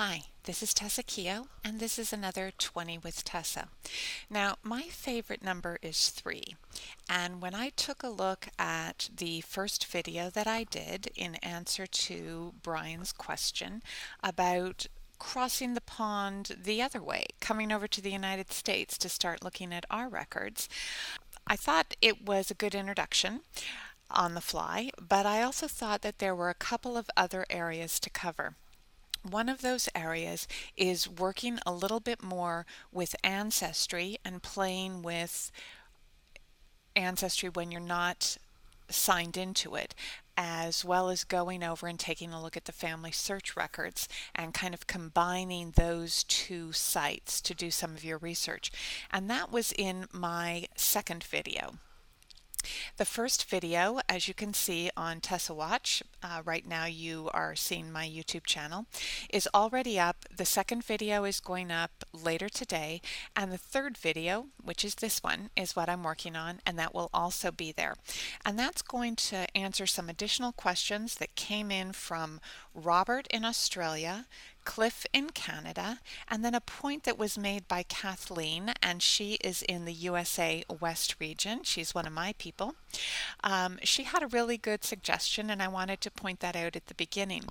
Hi, this is Tessa Keogh, and this is another 20 with Tessa. Now, my favorite number is 3, and when I took a look at the first video that I did in answer to Brian's question about crossing the pond the other way, coming over to the United States to start looking at our records, I thought it was a good introduction on the fly, but I also thought that there were a couple of other areas to cover. One of those areas is working a little bit more with Ancestry and playing with Ancestry when you're not signed into it, as well as going over and taking a look at the family search records and kind of combining those two sites to do some of your research. And that was in my second video. The first video, as you can see on Tessa Watch, right now you are seeing my YouTube channel, is already up. The second video is going up later today, and the third video, which is this one, is what I'm working on, and that will also be there. And that's going to answer some additional questions that came in from Robert in Australia, Cliff in Canada, and then a point that was made by Kathleen, and she is in the USA West region. She's one of my people. She had a really good suggestion, and I wanted to point that out at the beginning,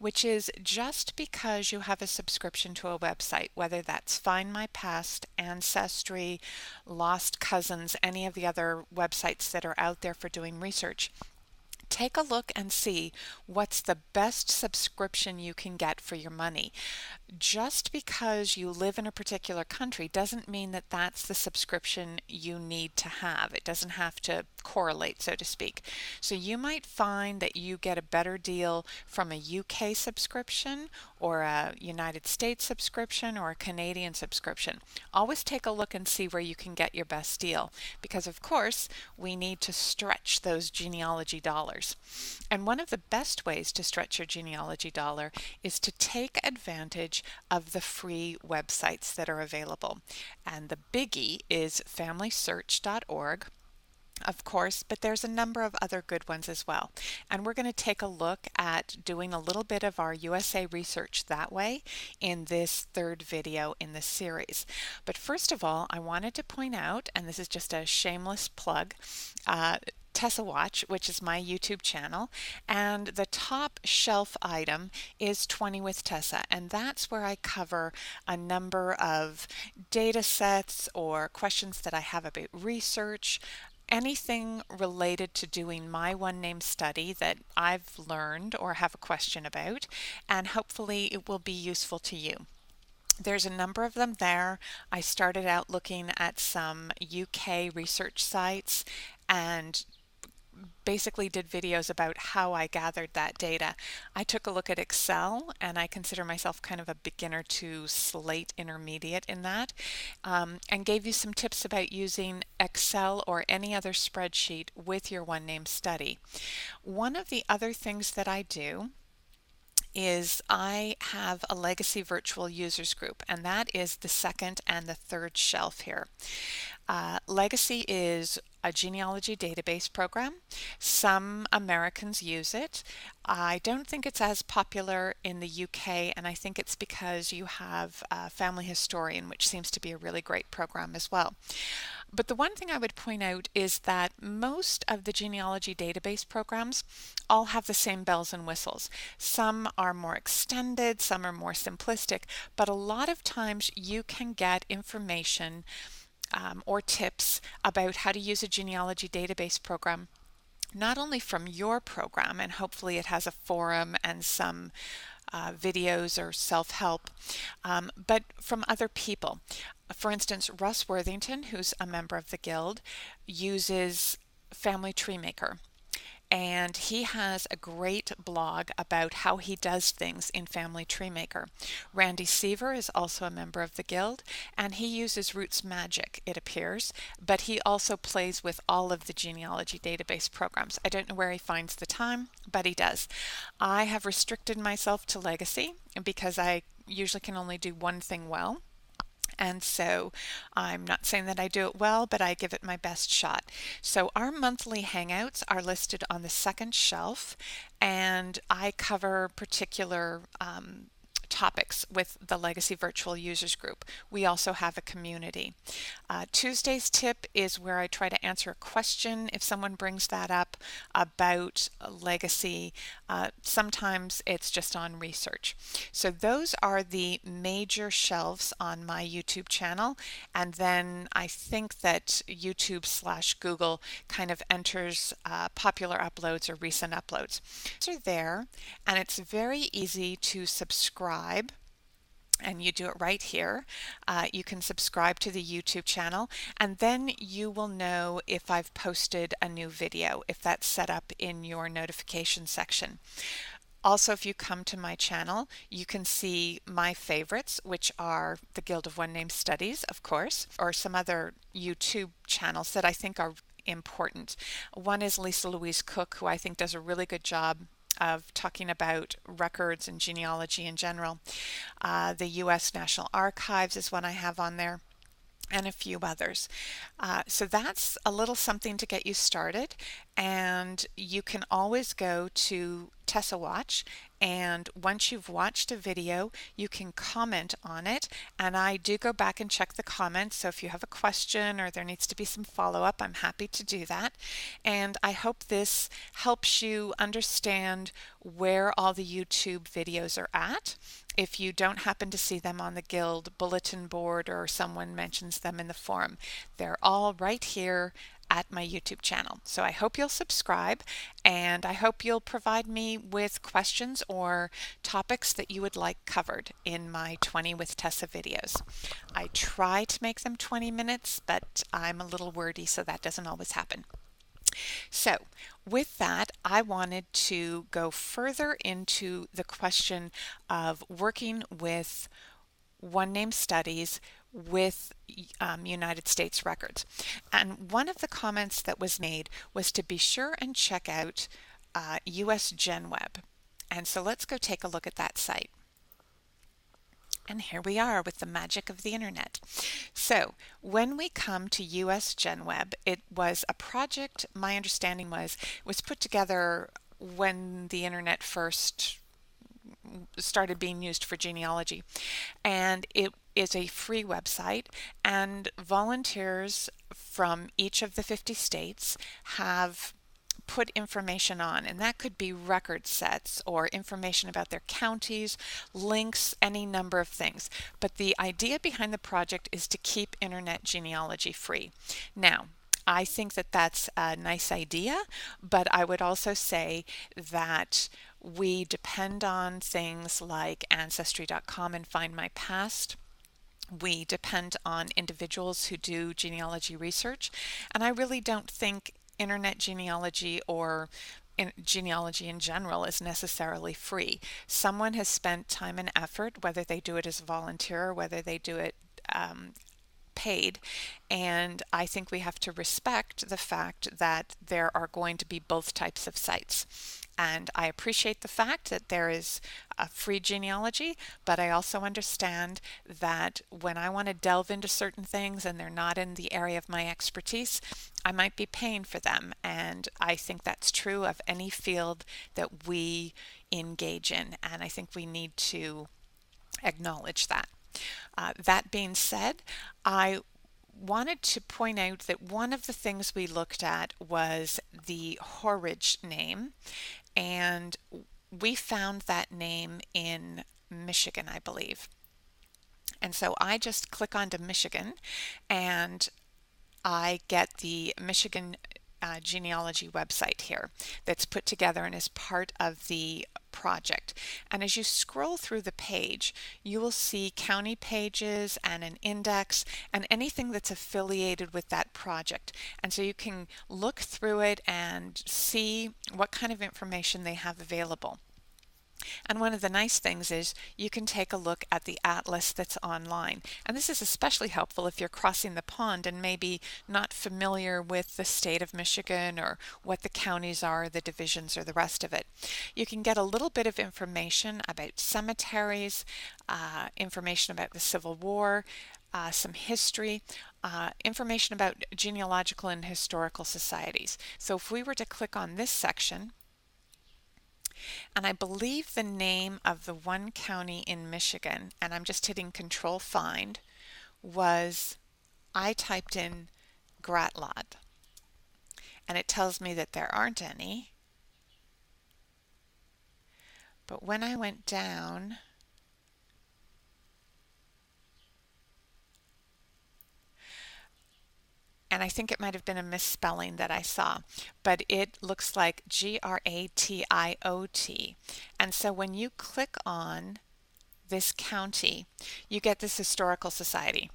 which is just because you have a subscription to a website, whether that's Find My Past, Ancestry, Lost Cousins, any of the other websites that are out there for doing research, take a look and see what's the best subscription you can get for your money. Just because you live in a particular country doesn't mean that that's the subscription you need to have. It doesn't have to correlate, so to speak. So you might find that you get a better deal from a UK subscription or a United States subscription or a Canadian subscription. Always take a look and see where you can get your best deal, because of course we need to stretch those genealogy dollars. And one of the best ways to stretch your genealogy dollar is to take advantage of the free websites that are available. And the biggie is familysearch.org, of course, but there's a number of other good ones as well. And we're going to take a look at doing a little bit of our USA research that way in this third video in this series. But first of all, I wanted to point out, and this is just a shameless plug, Tessa Watch, which is my YouTube channel, and the top shelf item is 20 with Tessa, and that's where I cover a number of data sets or questions that I have about research, anything related to doing my one name study that I've learned or have a question about, and hopefully it will be useful to you. There's a number of them there. I started out looking at some UK research sites and basically did videos about how I gathered that data. I took a look at Excel, and I consider myself kind of a beginner to slate intermediate in that, and gave you some tips about using Excel or any other spreadsheet with your one name study. One of the other things that I do is I have a legacy virtual users group, and that is the second and the third shelf here. Legacy is a genealogy database program. Some Americans use it. I don't think it's as popular in the UK, and I think it's because you have Family Historian, which seems to be a really great program as well. But the one thing I would point out is that most of the genealogy database programs all have the same bells and whistles. Some are more extended, some are more simplistic, but a lot of times you can get information or tips about how to use a genealogy database program, not only from your program, and hopefully it has a forum and some videos or self-help, but from other people. For instance, Russ Worthington, who's a member of the Guild, uses Family Tree Maker. And he has a great blog about how he does things in Family Tree Maker. Randy Seaver is also a member of the Guild, and he uses Roots Magic, it appears, but he also plays with all of the genealogy database programs. I don't know where he finds the time, but he does. I have restricted myself to Legacy because I usually can only do one thing well. And so I'm not saying that I do it well, but I give it my best shot. So our monthly hangouts are listed on the second shelf, and I cover particular topics with the Legacy Virtual Users Group. We also have a community. Tuesday's tip is where I try to answer a question if someone brings that up about Legacy. Sometimes it's just on research. So those are the major shelves on my YouTube channel, and then I think that YouTube/Google kind of enters popular uploads or recent uploads. So there, and it's very easy to subscribe, and you do it right here. You can subscribe to the YouTube channel, and then you will know if I've posted a new video, if that's set up in your notification section. Also, if you come to my channel, you can see my favorites, which are the Guild of One Name Studies, of course, or some other YouTube channels that I think are important. One is Lisa Louise Cook, who I think does a really good job of talking about records and genealogy in general. The U.S. National Archives is one I have on there, and a few others. So that's a little something to get you started, and you can always go to Tessa Watch, and once you've watched a video you can comment on it, and I do go back and check the comments, so if you have a question or there needs to be some follow-up, I'm happy to do that. And I hope this helps you understand where all the YouTube videos are at. If you don't happen to see them on the Guild bulletin board or someone mentions them in the forum, they're all right here at my YouTube channel. So I hope you'll subscribe, and I hope you'll provide me with questions or topics that you would like covered in my 20 with Tessa videos. I try to make them 20 minutes, but I'm a little wordy, so that doesn't always happen. So with that, I wanted to go further into the question of working with one name studies with United States records. And one of the comments that was made was to be sure and check out US GenWeb. And so let's go take a look at that site. And here we are with the magic of the internet. So when we come to US GenWeb, it was a project, my understanding was put together when the internet first started being used for genealogy, and it is a free website, and volunteers from each of the 50 states have put information on, and that could be record sets or information about their counties, links, any number of things. But the idea behind the project is to keep internet genealogy free. Now, I think that that's a nice idea, but I would also say that we depend on things like Ancestry.com and Find My Past. We depend on individuals who do genealogy research, and I really don't think internet genealogy or genealogy in general is necessarily free. Someone has spent time and effort, whether they do it as a volunteer or whether they do it paid, and I think we have to respect the fact that there are going to be both types of sites. And I appreciate the fact that there is a free genealogy, but I also understand that when I want to delve into certain things and they're not in the area of my expertise, I might be paying for them. And I think that's true of any field that we engage in, and I think we need to acknowledge that. That being said, I wanted to point out that one of the things we looked at was the Horridge name, and we found that name in Michigan, I believe. And so I just click onto Michigan, and I get the Michigan genealogy website here that's put together and is part of the project. And as you scroll through the page, you will see county pages and an index and anything that's affiliated with that project. And so you can look through it and see what kind of information they have available. And one of the nice things is you can take a look at the atlas that's online. And this is especially helpful if you're crossing the pond and maybe not familiar with the state of Michigan or what the counties are, the divisions, or the rest of it. You can get a little bit of information about cemeteries, information about the Civil War, some history, information about genealogical and historical societies. So if we were to click on this section, And I believe the name of the one county in Michigan, and I'm just hitting Control Find, was, I typed in Gratlot, and it tells me that there aren't any. But when I went down, and I think it might have been a misspelling that I saw, but it looks like Gratiot. And so when you click on this county, you get this historical society.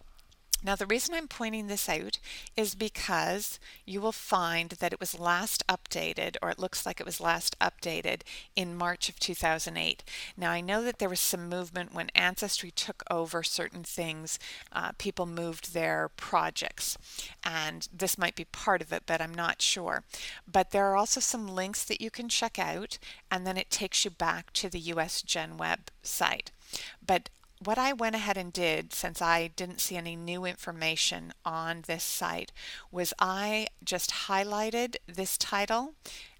Now, the reason I'm pointing this out is because you will find that it was last updated, or it looks like it was last updated in March of 2008. Now, I know that there was some movement when Ancestry took over certain things. People moved their projects, and this might be part of it, but I'm not sure. But there are also some links that you can check out, and then it takes you back to the US GenWeb site. But what I went ahead and did, since I didn't see any new information on this site, was I just highlighted this title.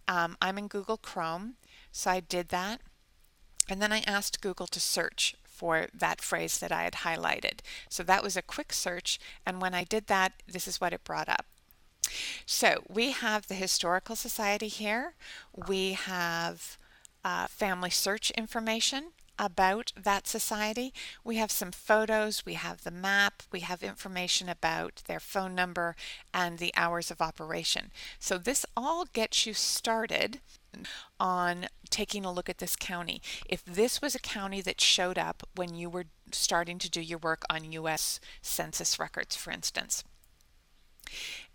I'm in Google Chrome, so I did that. And then I asked Google to search for that phrase that I had highlighted. So that was a quick search, and when I did that, this is what it brought up. So we have the Historical Society here. We have Familysearch information about that society. We have some photos, we have the map, we have information about their phone number and the hours of operation. So this all gets you started on taking a look at this county. If this was a county that showed up when you were starting to do your work on US Census records, for instance.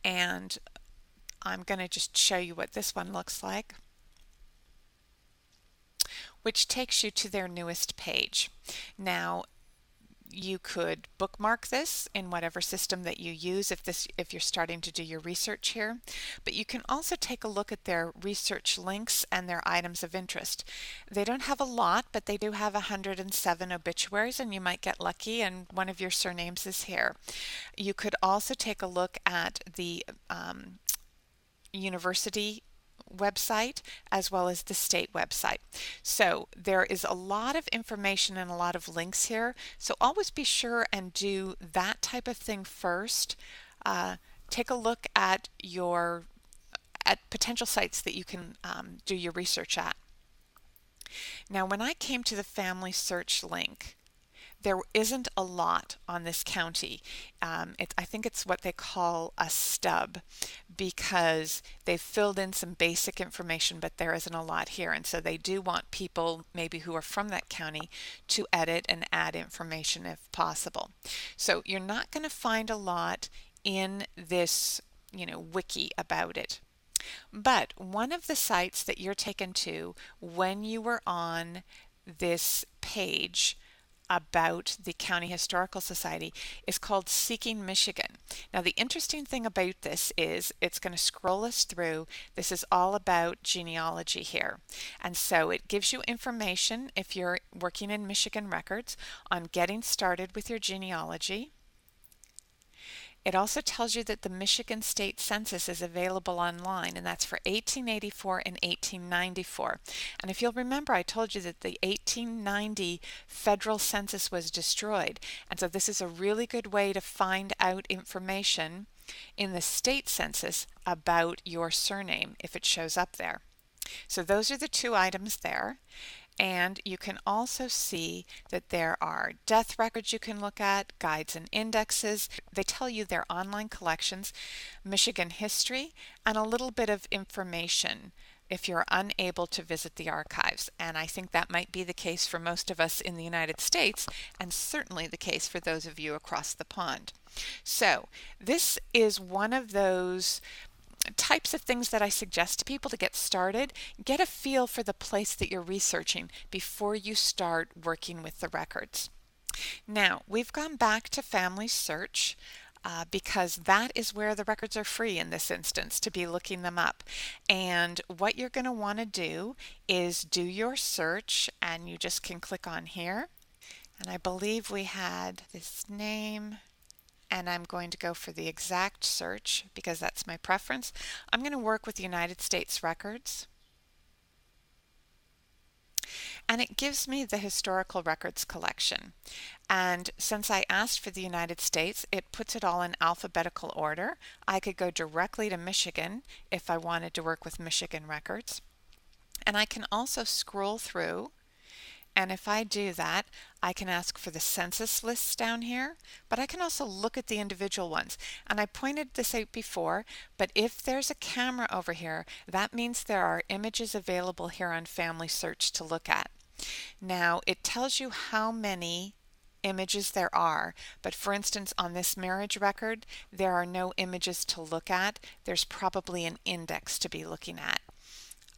And I'm going to just show you what this one looks like, which takes you to their newest page. Now, you could bookmark this in whatever system that you use if you're starting to do your research here, but you can also take a look at their research links and their items of interest. They don't have a lot, but they do have 107 obituaries, and you might get lucky and one of your surnames is here. You could also take a look at the university website as well as the state website. So there is a lot of information and a lot of links here. So always be sure and do that type of thing first. Take a look at potential sites that you can do your research at. Now, when I came to the Familysearch link, there isn't a lot on this county. I think it's what they call a stub, because they've filled in some basic information, but there isn't a lot here. And so they do want people maybe who are from that county to edit and add information if possible. So you're not going to find a lot in this, wiki about it. But one of the sites that you're taken to when you were on this page about the County Historical Society is called Seeking Michigan. Now, the interesting thing about this is it's going to scroll us through. This is all about genealogy here. And so it gives you information, if you're working in Michigan records, on getting started with your genealogy. It also tells you that the Michigan State Census is available online, and that's for 1884 and 1894. And if you'll remember, I told you that the 1890 federal census was destroyed. And so this is a really good way to find out information in the state census about your surname if it shows up there. So those are the two items there. And you can also see that there are death records you can look at, guides and indexes. They tell you their online collections, Michigan history, and a little bit of information if you're unable to visit the archives. And I think that might be the case for most of us in the United States, and certainly the case for those of you across the pond. So this is one of those types of things that I suggest to people to get started. Get a feel for the place that you're researching before you start working with the records. Now, we've gone back to Familysearch because that is where the records are free in this instance to be looking them up. And what you're going to want to do is do your search, and you just can click on here. And I believe we had this name, and I'm going to go for the exact search because that's my preference. I'm going to work with United States records. and it gives me the historical records collection. And since I asked for the United States, it puts it all in alphabetical order. I could go directly to Michigan if I wanted to work with Michigan records. And I can also scroll through, and if I do that, I can ask for the census lists down here, but I can also look at the individual ones. And I pointed this out before, but if there's a camera over here, that means there are images available here on Familysearch to look at. Now, it tells you how many images there are, but for instance, on this marriage record, there are no images to look at. There's probably an index to be looking at.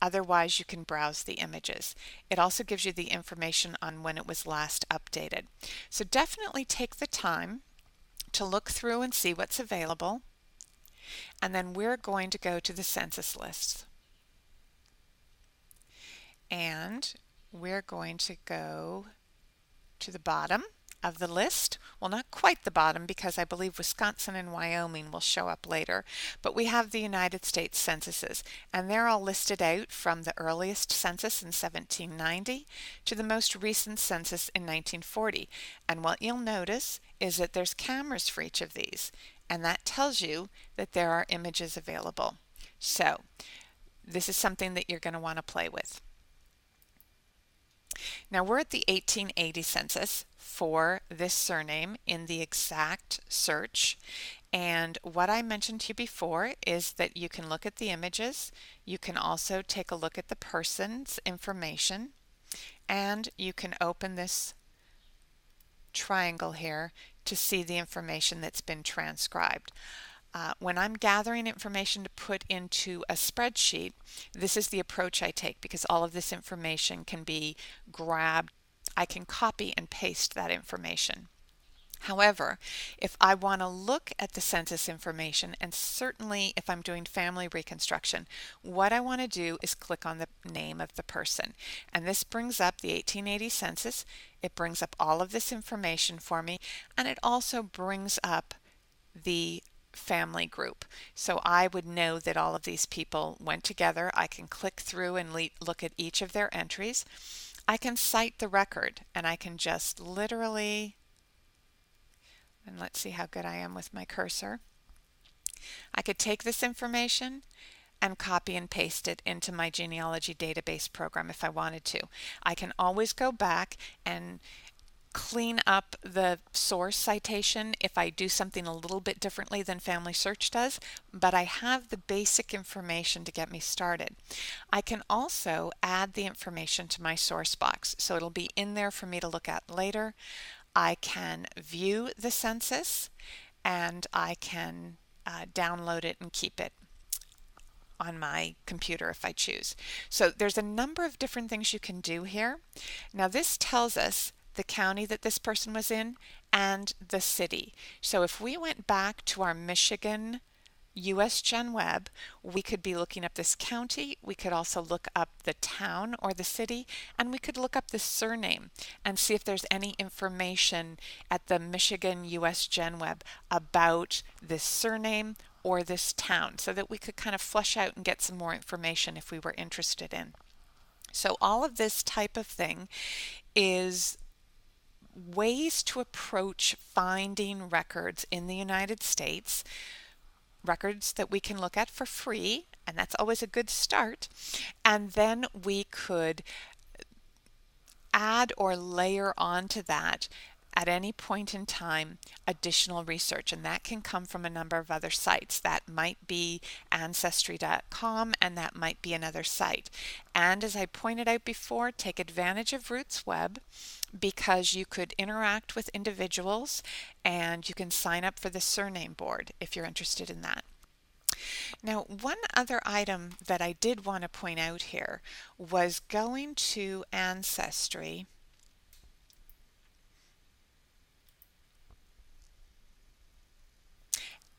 Otherwise, you can browse the images. It also gives you the information on when it was last updated. So definitely take the time to look through and see what's available. And then we're going to go to the census lists. And we're going to go to the bottom of the list. Well, not quite the bottom, because I believe Wisconsin and Wyoming will show up later, but we have the United States censuses, and they're all listed out from the earliest census in 1790 to the most recent census in 1940. And what you'll notice is that there's cameras for each of these, and that tells you that there are images available. So this is something that you're going to want to play with. Now we're at the 1880 census for this surname in the exact search, and what I mentioned to you before is that you can look at the images, you can also take a look at the person's information, and you can open this triangle here to see the information that's been transcribed. When I'm gathering information to put into a spreadsheet, this is the approach I take, because all of this information can be grabbed. I can copy and paste that information. However, if I want to look at the census information, and certainly if I'm doing family reconstruction, what I want to do is click on the name of the person. And this brings up the 1880 census. It brings up all of this information for me, and it also brings up the family group. So I would know that all of these people went together. I can click through and look at each of their entries. I can cite the record, and I can just literally, and let's see how good I am with my cursor. I could take this information and copy and paste it into my genealogy database program if I wanted to. I can always go back and clean up the source citation if I do something a little bit differently than Familysearch does, but I have the basic information to get me started. I can also add the information to my source box, so it'll be in there for me to look at later. I can view the census, and I can download it and keep it on my computer if I choose. So there's a number of different things you can do here. Now this tells us the county that this person was in and the city. So if we went back to our Michigan US GenWeb, we could be looking up this county, we could also look up the town or the city, and we could look up the surname and see if there's any information at the Michigan US GenWeb about this surname or this town, so that we could kind of flesh out and get some more information if we were interested in. So all of this type of thing is ways to approach finding records in the United States, records that we can look at for free, and that's always a good start. And then we could add or layer onto that at any point in time additional research, and that can come from a number of other sites. That might be Ancestry.com, and that might be another site. And as I pointed out before, take advantage of RootsWeb, because you could interact with individuals and you can sign up for the surname board if you're interested in that. Now, one other item that I did want to point out here was going to Ancestry.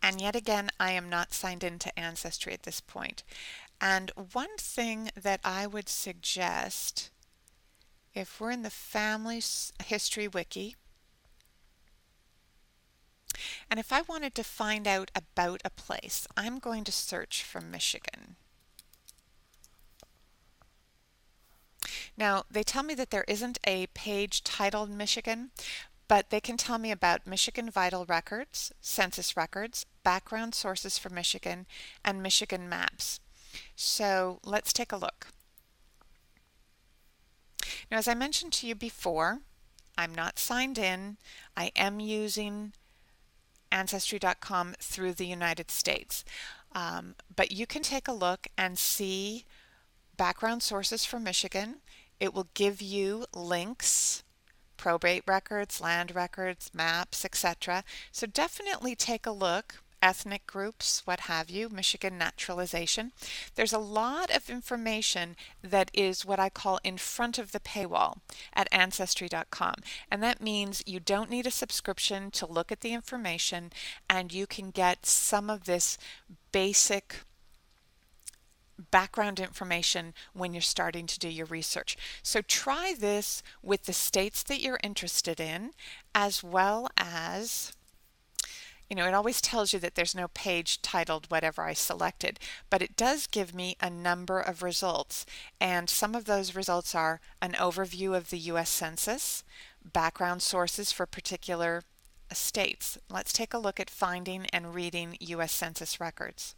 And yet again, I am not signed into Ancestry at this point. And one thing that I would suggest, if we're in the Family History Wiki, and if I wanted to find out about a place, I'm going to search for Michigan. Now, they tell me that there isn't a page titled Michigan, but they can tell me about Michigan vital records, census records, background sources for Michigan, and Michigan maps. So let's take a look. Now, as I mentioned to you before, I'm not signed in. I am using Ancestry.com through the United States. But you can take a look and see background sources for Michigan. It will give you links, probate records, land records, maps, etc. So definitely take a look. Ethnic groups, what have you, Michigan naturalization. There's a lot of information that is what I call in front of the paywall at Ancestry.com. And that means you don't need a subscription to look at the information, and you can get some of this basic background information when you're starting to do your research. So try this with the states that you're interested in, as well as, it always tells you that there's no page titled whatever I selected, but it does give me a number of results. And some of those results are an overview of the U.S. Census, background sources for particular states. Let's take a look at finding and reading U.S. Census records.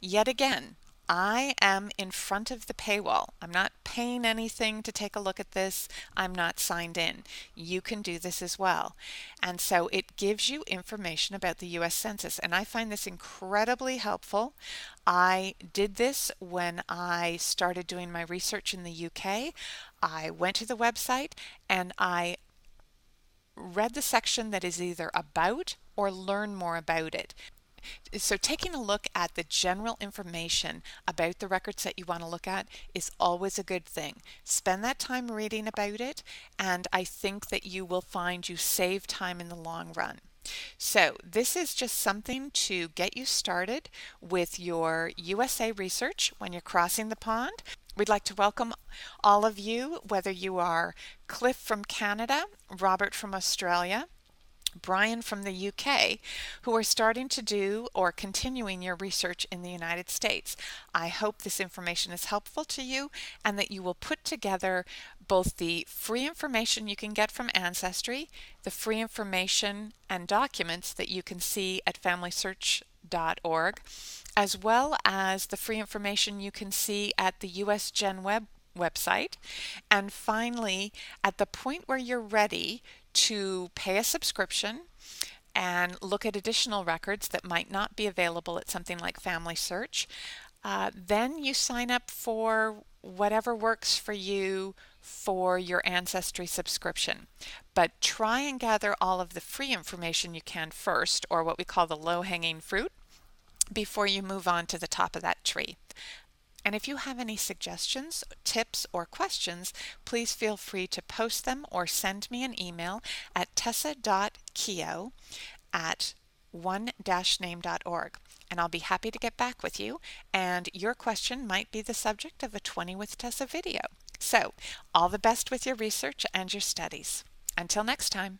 Yet again, I am in front of the paywall. I'm not paying anything to take a look at this. I'm not signed in. You can do this as well. And so it gives you information about the U.S. Census, and I find this incredibly helpful. I did this when I started doing my research in the UK. I went to the website and I read the section that is either about or learn more about it. So taking a look at the general information about the records that you want to look at is always a good thing. Spend that time reading about it, and I think that you will find you save time in the long run. So this is just something to get you started with your USA research when you're crossing the pond. We'd like to welcome all of you, whether you are Cliff from Canada, Robert from Australia, Brian from the UK, who are starting to do or continuing your research in the United States. I hope this information is helpful to you and that you will put together both the free information you can get from Ancestry, the free information and documents that you can see at Familysearch.org, as well as the free information you can see at the US GenWeb website. And finally, at the point where you're ready to pay a subscription and look at additional records that might not be available at something like Familysearch, then you sign up for whatever works for you for your Ancestry subscription. But try and gather all of the free information you can first, or what we call the low-hanging fruit, before you move on to the top of that tree. And if you have any suggestions, tips, or questions, please feel free to post them or send me an email at tessa.keo@one-name.org. And I'll be happy to get back with you, and your question might be the subject of a 20 with Tessa video. So, all the best with your research and your studies. Until next time.